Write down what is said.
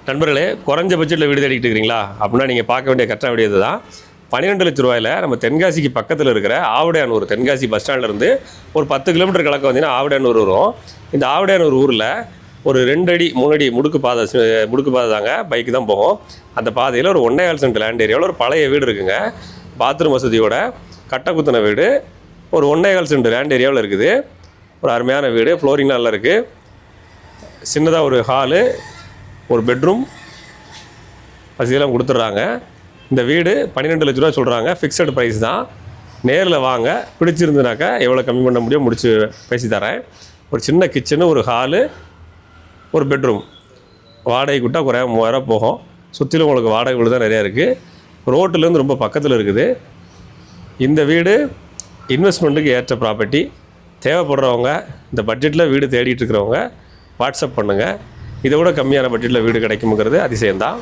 நண்பர்களே, குறைஞ்ச பட்ஜெட்டில் வீடு தேடிட்டு இருக்கிறீங்களா அப்படின்னா நீங்கள் பார்க்க வேண்டிய கட்ட வேண்டியது தான் 12 லட்ச ரூபாயில் நம்ம தென்காசிக்கு பக்கத்தில் இருக்கிற ஆவுடையானூர், தென்காசி பஸ் ஸ்டாண்ட்லேருந்து ஒரு 10 கிலோமீட்டர் கலக்க வந்தீங்கன்னா ஆவுடையானூர் வரும். இந்த ஆவுடையானூர் ஊரில் ஒரு 2 அடி 3 அடி முடுக்கு பாதை தாங்க, பைக்கு தான் போகும். அந்த பாதையில் ஒரு 1.25 சென்ட் லேண்ட் ஏரியாவில் ஒரு பழைய வீடு இருக்குங்க. பாத்ரூம் வசதியோட கட்டை குத்தின வீடு, ஒரு 1.25 சென்ட் லேண்ட் ஏரியாவில் இருக்குது. ஒரு அருமையான வீடு, ஃப்ளோரிங் நல்லா இருக்குது. சின்னதாக ஒரு ஹாலு, ஒரு பெட்ரூம் வசதியெல்லாம் கொடுத்துட்றாங்க. இந்த வீடு 12 லட்ச ரூபா சொல்கிறாங்க, ஃபிக்ஸட் ப்ரைஸ் தான். நேரில் வாங்க, பிடிச்சிருந்துனாக்கா எவ்வளோ கம்மி பண்ண முடியும் முடிச்சு பேசி தரேன். ஒரு சின்ன கிச்சனு, ஒரு ஹாலு, ஒரு பெட்ரூம். வாடகை கூட்டா குறையா 3000 போகும். சுற்றிலும் உங்களுக்கு வாடகை வீடு தான் நிறையா இருக்குது. ரோட்டிலேருந்து ரொம்ப பக்கத்தில் இருக்குது. இந்த வீடு இன்வெஸ்ட்மெண்ட்டுக்கு ஏற்ற ப்ராப்பர்ட்டி. தேவைப்படுறவங்க, இந்த பட்ஜெட்டில் வீடு தேடிட்டு இருக்கிறவங்க வாட்ஸ்அப் பண்ணுங்கள். இதை விட கம்மியான பட்ஜெட்டில் வீடு கிடைக்குங்கிறது அதிசயம்தான்.